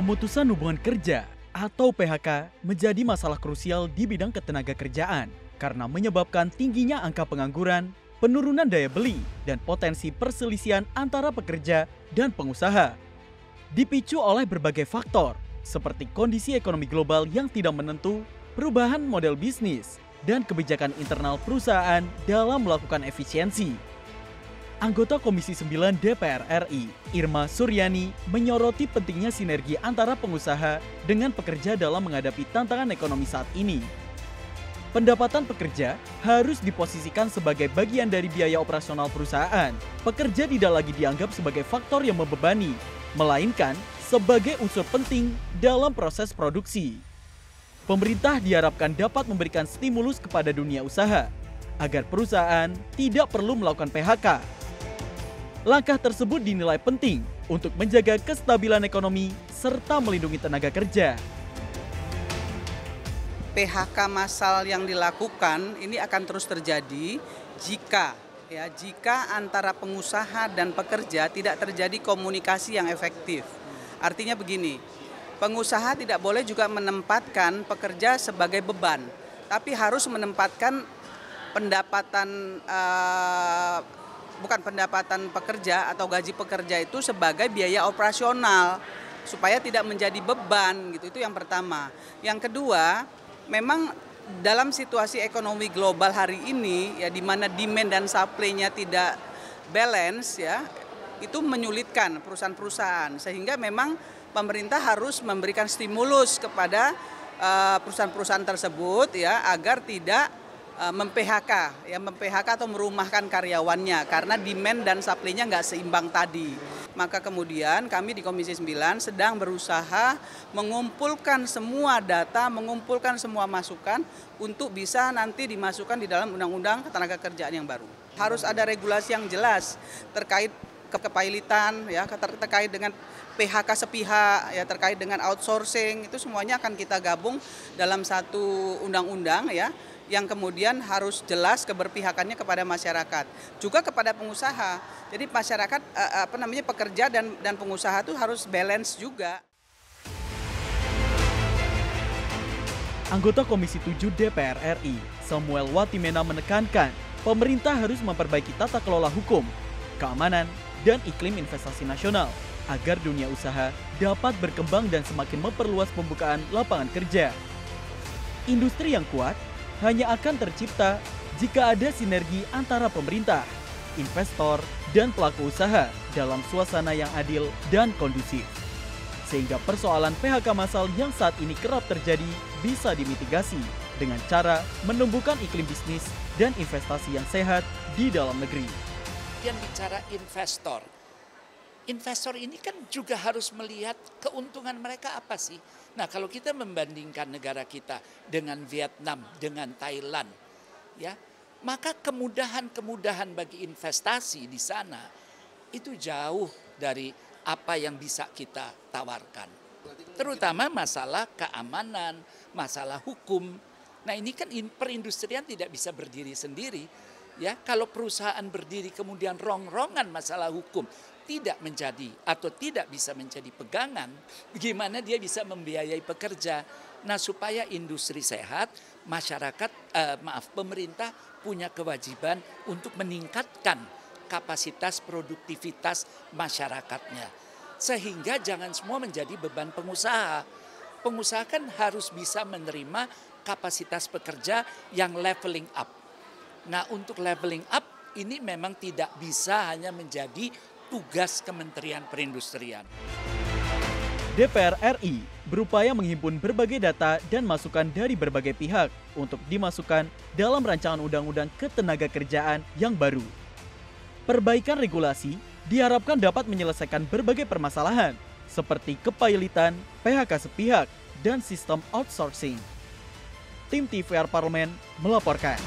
Pemutusan hubungan kerja atau PHK menjadi masalah krusial di bidang ketenagakerjaan karena menyebabkan tingginya angka pengangguran, penurunan daya beli, dan potensi perselisihan antara pekerja dan pengusaha. Dipicu oleh berbagai faktor seperti kondisi ekonomi global yang tidak menentu, perubahan model bisnis, dan kebijakan internal perusahaan dalam melakukan efisiensi. Anggota Komisi 9 DPR RI, Irma Suryani, menyoroti pentingnya sinergi antara pengusaha dengan pekerja dalam menghadapi tantangan ekonomi saat ini. Pendapatan pekerja harus diposisikan sebagai bagian dari biaya operasional perusahaan. Pekerja tidak lagi dianggap sebagai faktor yang membebani, melainkan sebagai unsur penting dalam proses produksi. Pemerintah diharapkan dapat memberikan stimulus kepada dunia usaha agar perusahaan tidak perlu melakukan PHK. Langkah tersebut dinilai penting untuk menjaga kestabilan ekonomi serta melindungi tenaga kerja. PHK massal yang dilakukan ini akan terus terjadi jika antara pengusaha dan pekerja tidak terjadi komunikasi yang efektif. Artinya begini, pengusaha tidak boleh juga menempatkan pekerja sebagai beban, tapi harus menempatkan bukan pendapatan pekerja atau gaji pekerja itu sebagai biaya operasional supaya tidak menjadi beban gitu. Itu yang pertama. Yang kedua, memang dalam situasi ekonomi global hari ini ya di mana demand dan supply-nya tidak balance ya, itu menyulitkan perusahaan-perusahaan sehingga memang pemerintah harus memberikan stimulus kepada perusahaan-perusahaan tersebut ya agar tidak mem-PHK atau merumahkan karyawannya karena demand dan supply-nya nggak seimbang tadi. Maka kemudian kami di Komisi 9 sedang berusaha mengumpulkan semua data, mengumpulkan semua masukan untuk bisa nanti dimasukkan di dalam Undang-Undang Ketenagakerjaan yang baru. Harus ada regulasi yang jelas terkait kepailitan, ya, terkait dengan PHK sepihak, ya, terkait dengan outsourcing, itu semuanya akan kita gabung dalam satu undang-undang ya, yang kemudian harus jelas keberpihakannya kepada masyarakat, juga kepada pengusaha. Jadi masyarakat, pekerja dan pengusaha itu harus balance juga. Anggota Komisi 7 DPR RI, Samuel Watimena menekankan, pemerintah harus memperbaiki tata kelola hukum, keamanan, dan iklim investasi nasional agar dunia usaha dapat berkembang dan semakin memperluas pembukaan lapangan kerja. Industri yang kuat hanya akan tercipta jika ada sinergi antara pemerintah, investor, dan pelaku usaha dalam suasana yang adil dan kondusif. Sehingga persoalan PHK massal yang saat ini kerap terjadi bisa dimitigasi dengan cara menumbuhkan iklim bisnis dan investasi yang sehat di dalam negeri. Yang bicara investor. Investor ini kan juga harus melihat keuntungan mereka apa sih. Nah, kalau kita membandingkan negara kita dengan Vietnam, dengan Thailand, ya, maka kemudahan-kemudahan bagi investasi di sana itu jauh dari apa yang bisa kita tawarkan. Terutama masalah keamanan, masalah hukum. Nah, ini kan perindustrian tidak bisa berdiri sendiri. Ya, kalau perusahaan berdiri kemudian rongrongan masalah hukum tidak menjadi atau tidak bisa menjadi pegangan, bagaimana dia bisa membiayai pekerja. Nah, supaya industri sehat, pemerintah punya kewajiban untuk meningkatkan kapasitas produktivitas masyarakatnya. Sehingga jangan semua menjadi beban pengusaha. Pengusaha kan harus bisa menerima kapasitas pekerja yang leveling up. Nah, untuk leveling up ini memang tidak bisa hanya menjadi tugas Kementerian Perindustrian. DPR RI berupaya menghimpun berbagai data dan masukan dari berbagai pihak untuk dimasukkan dalam rancangan undang-undang ketenagakerjaan yang baru. Perbaikan regulasi diharapkan dapat menyelesaikan berbagai permasalahan seperti kepailitan, PHK sepihak, dan sistem outsourcing. Tim TVR Parlemen melaporkan.